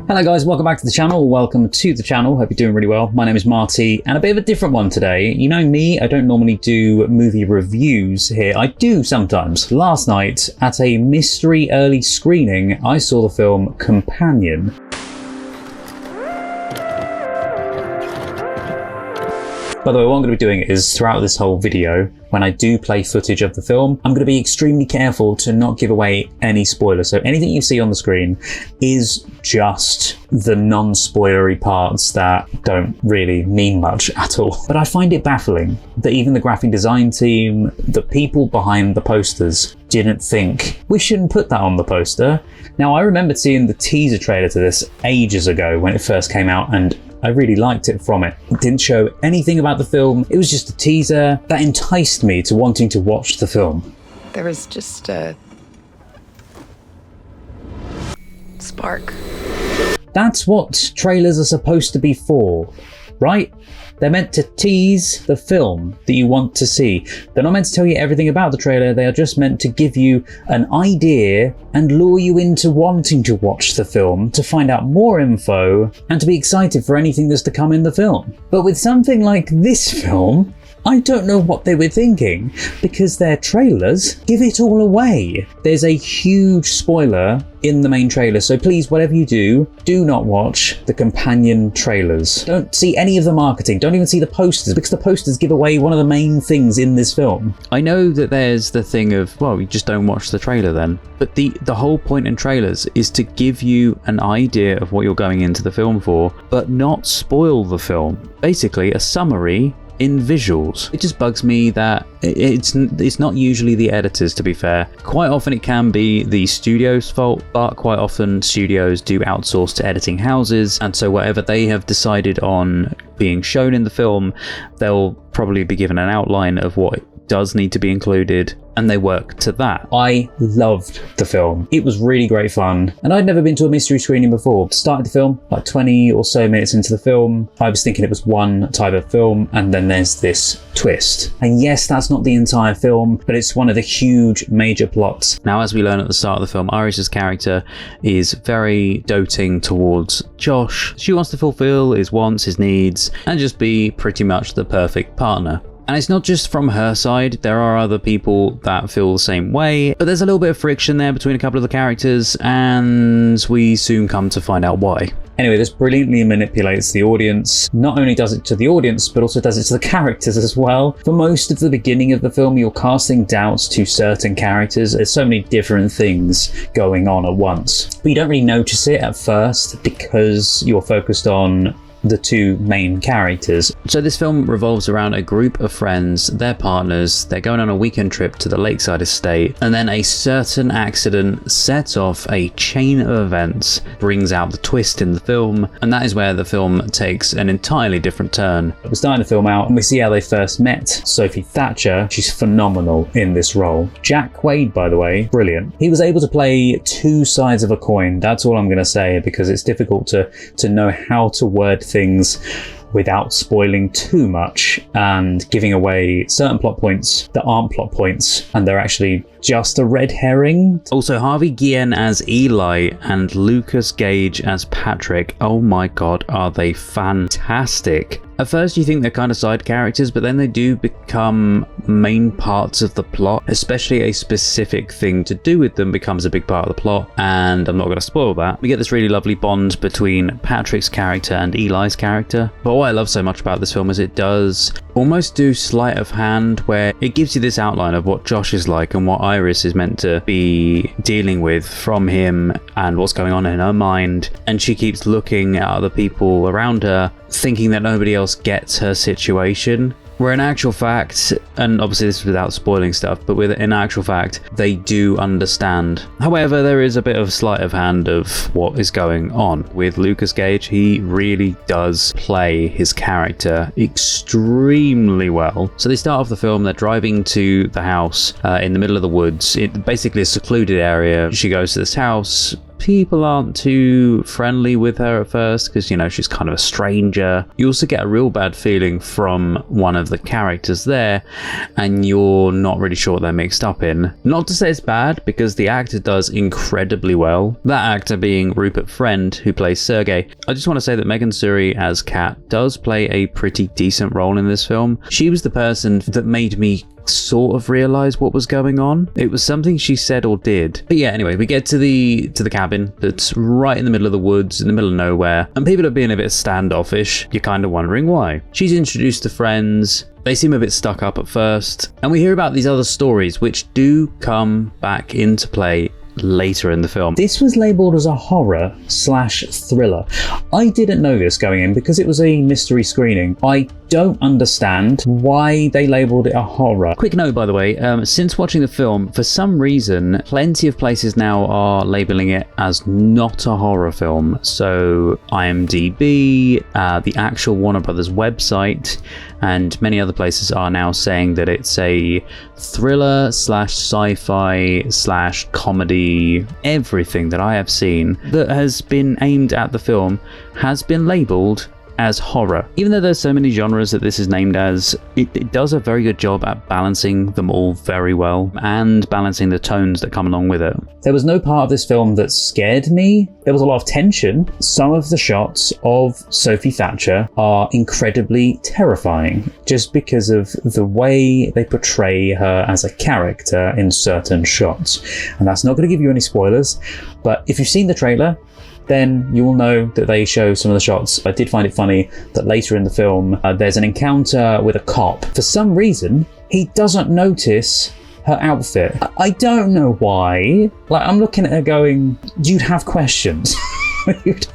Hello guys, welcome back to the channel. Welcome to the channel. Hope you're doing really well. My name is Marty, and a bit of a different one today. You know me, I don't normally do movie reviews here. I do sometimes. Last night, at a mystery early screening, I saw the film Companion. By the way, what I'm going to be doing is, throughout this whole video, when I do play footage of the film, I'm going to be extremely careful to not give away any spoilers. So anything you see on the screen is just the non-spoilery parts that don't really mean much at all. But I find it baffling that even the graphic design team, the people behind the posters, didn't think, we shouldn't put that on the poster. Now, I remember seeing the teaser trailer to this ages ago when it first came out, and I really liked it from it. It didn't show anything about the film. It was just a teaser that enticed me to wanting to watch the film. There was just a spark. That's what trailers are supposed to be for, right? They're meant to tease the film that you want to see. They're not meant to tell you everything about the trailer. They are just meant to give you an idea and lure you into wanting to watch the film, to find out more info, and to be excited for anything that's to come in the film. But with something like this film, I don't know what they were thinking, because their trailers give it all away. There's a huge spoiler in the main trailer, so please, whatever you do, do not watch the Companion trailers. Don't see any of the marketing, don't even see the posters, because the posters give away one of the main things in this film. I know that there's the thing of, well, you just don't watch the trailer then. But the whole point in trailers is to give you an idea of what you're going into the film for, but not spoil the film. Basically, a summary in visuals. It just bugs me that it's not usually the editors, to be fair. Quite often it can be the studio's fault, but quite often studios do outsource to editing houses, and so whatever they have decided on being shown in the film, they'll probably be given an outline of what does need to be included, and they work to that. I loved the film. It was really great fun, and I'd never been to a mystery screening before. Started the film, like 20 or so minutes into the film, I was thinking it was one type of film, and then there's this twist. And yes, that's not the entire film, but it's one of the huge major plots. Now, as we learn at the start of the film, Iris's character is very doting towards Josh. She wants to fulfill his wants, his needs, and just be pretty much the perfect partner. And it's not just from her side, there are other people that feel the same way, but there's a little bit of friction there between a couple of the characters, and we soon come to find out why. Anyway, this brilliantly manipulates the audience. Not only does it to the audience, but also does it to the characters as well. For most of the beginning of the film, you're casting doubts to certain characters. There's so many different things going on at once. But you don't really notice it at first because you're focused on the two main characters. So this film revolves around a group of friends, their partners, they're going on a weekend trip to the lakeside estate, and then a certain accident sets off a chain of events, brings out the twist in the film, and that is where the film takes an entirely different turn. We're starting the film out and we see how they first met. Sophie Thatcher, she's phenomenal in this role. Quaid, by the way, brilliant. He was able to play two sides of a coin, that's all I'm going to say, because it's difficult to know how to word things without spoiling too much and giving away certain plot points that aren't plot points and they're actually just a red herring. Also, Harvey Guillén as Eli and Lukas Gage as Patrick. Oh my god, are they fantastic. At first you think they're kind of side characters, but then they do become main parts of the plot, especially a specific thing to do with them becomes a big part of the plot, and I'm not going to spoil that. We get this really lovely bond between Patrick's character and Eli's character, but what I love so much about this film is it does almost do sleight of hand, where it gives you this outline of what Josh is like and what Iris is meant to be dealing with from him and what's going on in her mind, and she keeps looking at other people around her thinking that nobody else gets her situation, where in actual fact, and obviously this is without spoiling stuff, but in actual fact they do understand. However, there is a bit of sleight of hand of what is going on with Lukas Gage. He really does play his character extremely well. So they start off the film, they're driving to the house in the middle of the woods. It basically a secluded area. She goes to this house, people aren't too friendly with her at first because, you know, she's kind of a stranger. You also get a real bad feeling from one of the characters there, and you're not really sure what they're mixed up in. Not to say it's bad, because the actor does incredibly well. That actor being Rupert Friend, who plays Sergey. I just want to say that Megan Suri as Kat does play a pretty decent role in this film. She was the person that made me sort of realize what was going on. It was something she said or did. But yeah, anyway, we get to the cabin that's right in the middle of the woods, in the middle of nowhere, and people are being a bit standoffish. You're kind of wondering why. She's introduced to friends. They seem a bit stuck up at first, and we hear about these other stories which do come back into play later in the film. This was labelled as a horror/thriller. I didn't know this going in because it was a mystery screening. I don't understand why they labelled it a horror. Quick note, by the way, since watching the film, for some reason, plenty of places now are labelling it as not a horror film. So IMDb, the actual Warner Brothers website, and many other places are now saying that it's a thriller/sci-fi/comedy. Everything that I have seen that has been aimed at the film has been labelled as horror. Even though there's so many genres that this is named as, it does a very good job at balancing them all very well and balancing the tones that come along with it. There was no part of this film that scared me. There was a lot of tension. Some of the shots of Sophie Thatcher are incredibly terrifying just because of the way they portray her as a character in certain shots. And that's not going to give you any spoilers, but if you've seen the trailer, then you will know that they show some of the shots. I did find it funny that later in the film, there's an encounter with a cop. For some reason, he doesn't notice her outfit. I don't know why. Like, I'm looking at her going, you'd have questions.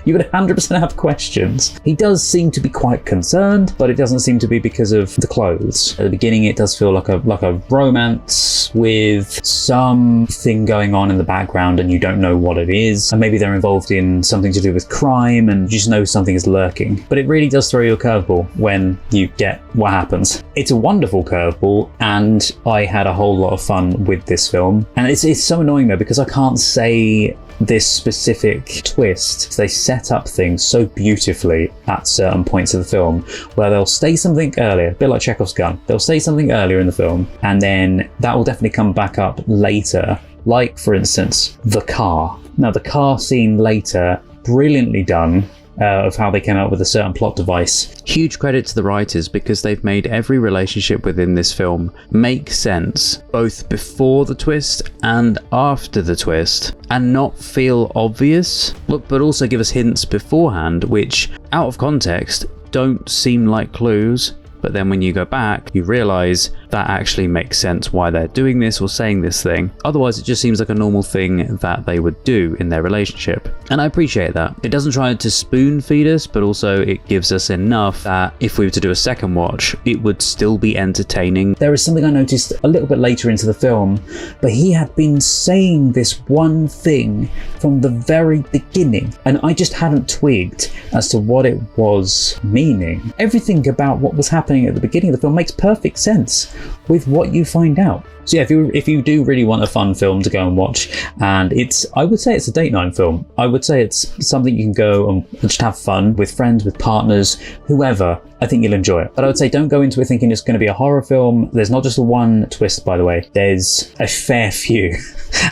You would 100% have questions. He does seem to be quite concerned, but it doesn't seem to be because of the clothes. At the beginning, it does feel like a romance with something going on in the background, and you don't know what it is. And maybe they're involved in something to do with crime, and you just know something is lurking. But it really does throw you a curveball when you get what happens. It's a wonderful curveball, and I had a whole lot of fun with this film. And it's so annoying though, because I can't say this specific twist. They set up things so beautifully at certain points of the film where they'll say something earlier, a bit like Chekhov's gun. They'll say something earlier in the film, and then that will definitely come back up later. Like, for instance, the car. Now, the car scene later, brilliantly done. Of how they came up with a certain plot device. Huge credit to the writers, because they've made every relationship within this film make sense, both before the twist and after the twist, and not feel obvious, but also give us hints beforehand, which, out of context, don't seem like clues. But then when you go back, you realise that actually makes sense why they're doing this or saying this thing. Otherwise, it just seems like a normal thing that they would do in their relationship. And I appreciate that. It doesn't try to spoon feed us, but also it gives us enough that if we were to do a second watch, it would still be entertaining. There is something I noticed a little bit later into the film, but he had been saying this one thing from the very beginning, and I just hadn't twigged as to what it was meaning. Everything about what was happening at the beginning of the film makes perfect sense with what you find out. So yeah, if you do really want a fun film to go and watch, and I would say it's a date night film. I would say it's something you can go and just have fun with friends, with partners, whoever. I think you'll enjoy it. But I would say don't go into it thinking it's going to be a horror film. There's not just the one twist, by the way. There's a fair few.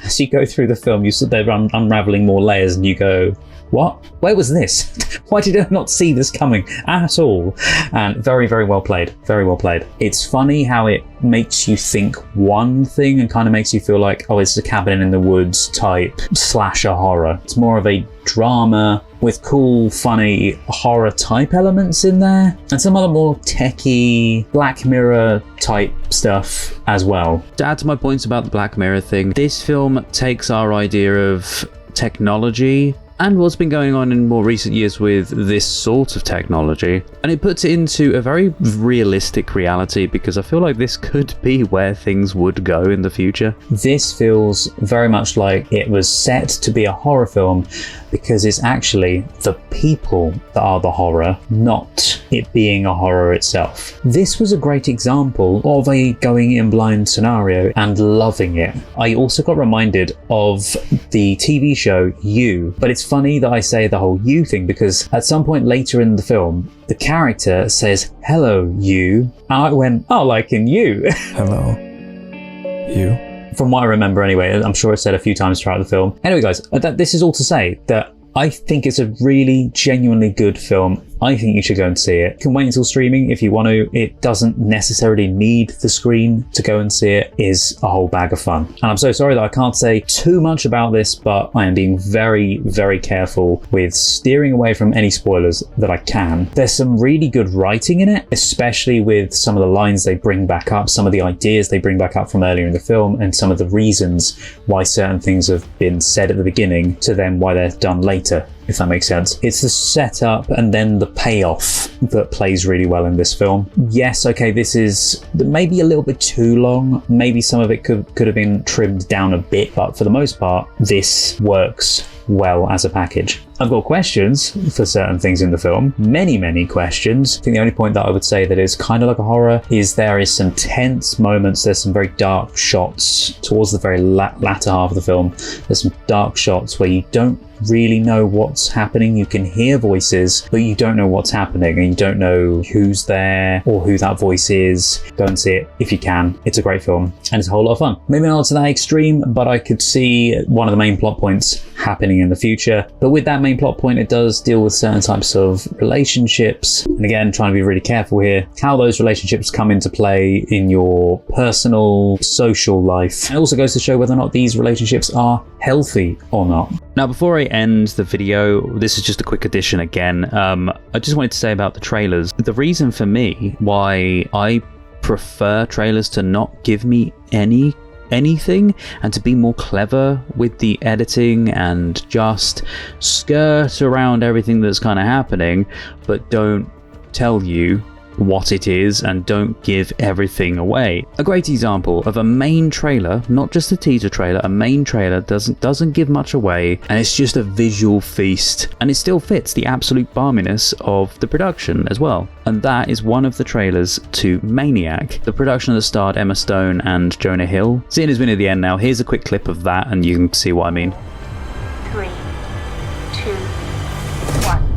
As you go through the film, you sit there unraveling more layers, and you go, what? Where was this? Why did I not see this coming at all? And very, very well played. Very well played. It's funny how it makes you think one thing and kind of makes you feel like, oh, it's a cabin in the woods type slasher horror. It's more of a drama with cool, funny horror type elements in there, and some other more techie Black Mirror type stuff as well. To add to my points about the Black Mirror thing, this film takes our idea of technology and what's been going on in more recent years with this sort of technology, and it puts it into a very realistic reality, because I feel like this could be where things would go in the future. This feels very much like it was set to be a horror film because it's actually the people that are the horror, not it being a horror itself. This was a great example of a going in blind scenario and loving it. I also got reminded of the TV show You, but it's funny that I say the whole you thing because at some point later in the film, the character says, "Hello, you." And I went, "Oh, like in You." Hello, you. From what I remember anyway. I'm sure it's said a few times throughout the film. Anyway, guys, this is all to say that I think it's a really genuinely good film. I think you should go and see it. You can wait until streaming if you want to. It doesn't necessarily need the screen to go and see it. It is a whole bag of fun. And I'm so sorry that I can't say too much about this, but I am being very, very careful with steering away from any spoilers that I can. There's some really good writing in it, especially with some of the lines they bring back up, some of the ideas they bring back up from earlier in the film, and some of the reasons why certain things have been said at the beginning to then why they're done later, if that makes sense. It's the setup and then the payoff that plays really well in this film. Yes, okay, this is maybe a little bit too long. Maybe some of it could have been trimmed down a bit, but for the most part, this works well as a package. I've got questions for certain things in the film. Many, many questions. I think the only point that I would say that is kind of like a horror is there is some tense moments. There's some very dark shots towards the very latter half of the film. There's some dark shots where you don't really know what's happening. You can hear voices, but you don't know what's happening and you don't know who's there or who that voice is. Go and see it if you can. It's a great film and it's a whole lot of fun. Maybe not to that extreme, but I could see one of the main plot points happening in the future. But with that main plot point, it does deal with certain types of relationships. And again, trying to be really careful here, how those relationships come into play in your personal, social life. It also goes to show whether or not these relationships are healthy or not. Now, before I end the video, this is just a quick addition again. I just wanted to say about the trailers. The reason for me why I prefer trailers to not give me anything and to be more clever with the editing and just skirt around everything that's kind of happening, but don't tell you what it is and don't give everything away. A great example of a main trailer, not just a teaser trailer, a main trailer doesn't give much away and it's just a visual feast, and it still fits the absolute barminess of the production as well. And that is one of the trailers to Maniac, the production that starred Emma Stone and Jonah Hill. Seeing as we're near the end now, here's a quick clip of that and you can see what I mean. 3, 2, 1.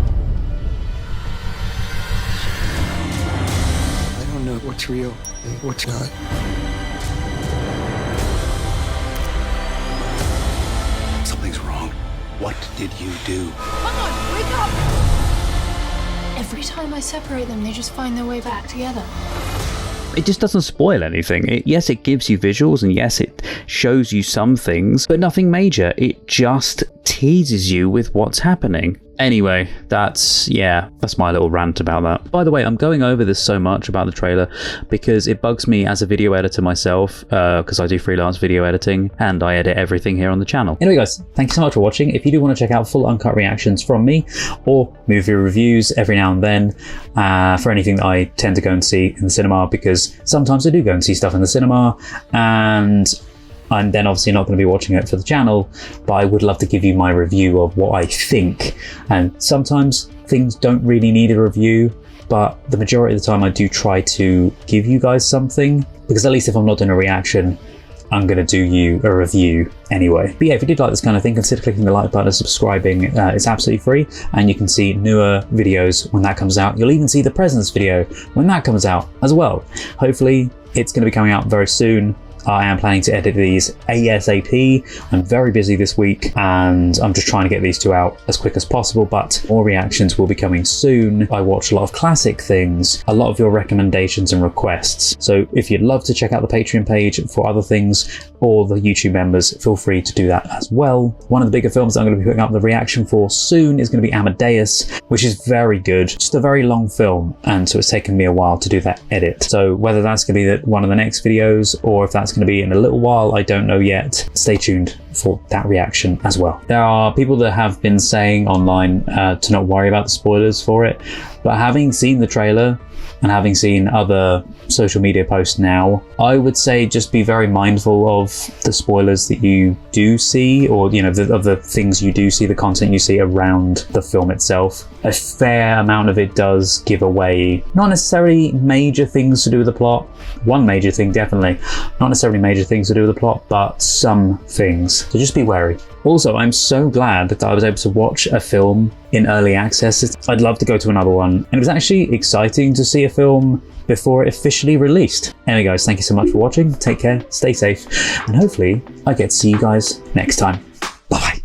I don't know what's real and what's not. Something's wrong. What did you do? Come on, wake up! Every time I separate them, they just find their way back together. It just doesn't spoil anything. Yes, it gives you visuals and yes, it shows you some things, but nothing major. It just teases you with what's happening. Anyway, that's my little rant about that. By the way, I'm going over this so much about the trailer because it bugs me as a video editor myself, because I do freelance video editing and I edit everything here on the channel. Anyway guys, thank you so much for watching. If you do want to check out full uncut reactions from me or movie reviews every now and then for anything that I tend to go and see in the cinema, because sometimes I do go and see stuff in the cinema and I'm then obviously not going to be watching it for the channel, but I would love to give you my review of what I think. And sometimes things don't really need a review, but the majority of the time I do try to give you guys something, because at least if I'm not doing a reaction, I'm going to do you a review anyway. But yeah, if you did like this kind of thing, consider clicking the like button and subscribing. It's absolutely free and you can see newer videos when that comes out. You'll even see the presents video when that comes out as well. Hopefully it's going to be coming out very soon. I am planning to edit these ASAP. I'm very busy this week and I'm just trying to get these two out as quick as possible, but more reactions will be coming soon. I watch a lot of classic things, a lot of your recommendations and requests. So if you'd love to check out the Patreon page for other things, or the YouTube members, feel free to do that as well. One of the bigger films that I'm going to be putting up the reaction for soon is going to be Amadeus, which is very good. Just a very long film, and so it's taken me a while to do that edit. So whether that's going to be one of the next videos or if that's going to be in a little while, I don't know yet. Stay tuned for that reaction as well. There are people that have been saying online to not worry about the spoilers for it, but having seen the trailer and having seen other social media posts now, I would say just be very mindful of the spoilers that you do see, or of the things you do see, the content you see around the film itself. A fair amount of it does give away not necessarily major things to do with the plot. One major thing definitely, not necessarily major things to do with the plot, but some things. So just be wary. Also, I'm so glad that I was able to watch a film in early access. I'd love to go to another one, and it was actually exciting to see a film before it officially released. Anyway guys, thank you so much for watching. Take care, stay safe, and hopefully I get to see you guys next time. Bye.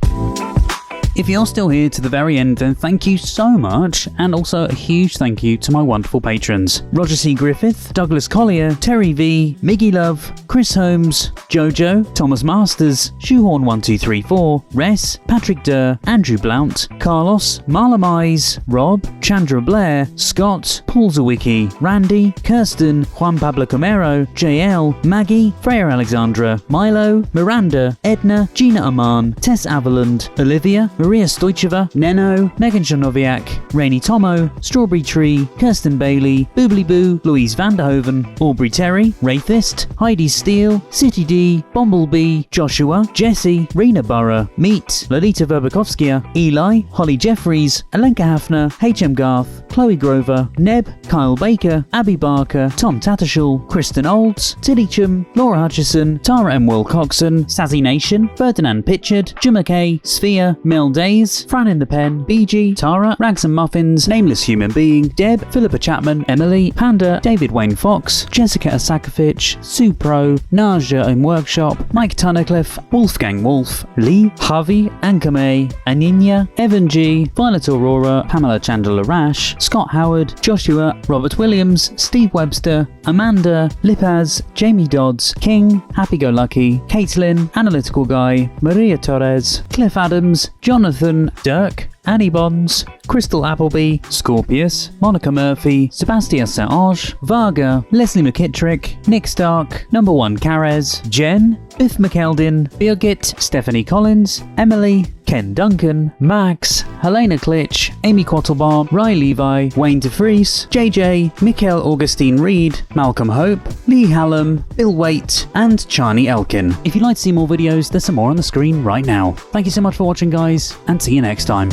If you're still here to the very end, then thank you so much, and also a huge thank you to my wonderful patrons: Roger C. Griffith, Douglas Collier, Terry V, Miggy Love, Chris Holmes, Jojo, Thomas Masters, Shoehorn1234, Res, Patrick Durr, Andrew Blount, Carlos, Marla Mize, Rob, Chandra Blair, Scott, Paul Zawicki, Randy, Kirsten, Juan Pablo Camero, JL, Maggie, Freya Alexandra, Milo, Miranda, Edna, Gina Aman, Tess Avaland, Olivia, Maria Stoicheva, Neno, Megan Janoviak, Rainy Tomo, Strawberry Tree, Kirsten Bailey, Boobly Boo, Louise Vanderhoven, Aubrey Terry, Wraithist, Heidi Steele, City D, Bumblebee, Joshua, Jesse, Rena Burra, Meat, Lolita Verbakovskia, Eli, Holly Jeffries, Alenka Hafner, HM Garth, Chloe Grover, Neb, Kyle Baker, Abby Barker, Tom Tattershall, Kristen Olds, Tilly Chum, Laura Hutchison, Tara M. Wilcoxon, Sazzy Nation, Ferdinand Pitchard, Jim K, Sphere, Mel Days, Fran in the Pen, BG, Tara, Rags and Muffins, Nameless Human Being, Deb, Philippa Chapman, Emily, Panda, David Wayne Fox, Jessica Asakovich, Sue Pro, Naja in Workshop, Mike Tunnicliffe, Wolfgang Wolf, Lee, Harvey, Ankame, Aninya, Evan G, Violet Aurora, Pamela Chandler Rash, Scott Howard, Joshua, Robert Williams, Steve Webster, Amanda, Lipaz, Jamie Dodds, King, Happy Go Lucky, Caitlin, Analytical Guy, Maria Torres, Cliff Adams, Jonathan, Dirk, Annie Bonds, Crystal Appleby, Scorpius, Monica Murphy, Sebastian Saint-Ange, Varga, Leslie McKittrick, Nick Stark, Number 1 Carez, Jen, Biff McKeldin, Birgit, Stephanie Collins, Emily, Ken Duncan, Max, Helena Klitsch, Amy Quattlebar, Ry Levi, Wayne DeFries, JJ, Mikhail Augustine Reed, Malcolm Hope, Lee Hallam, Bill Waite, and Charney Elkin. If you'd like to see more videos, there's some more on the screen right now. Thank you so much for watching guys, and see you next time.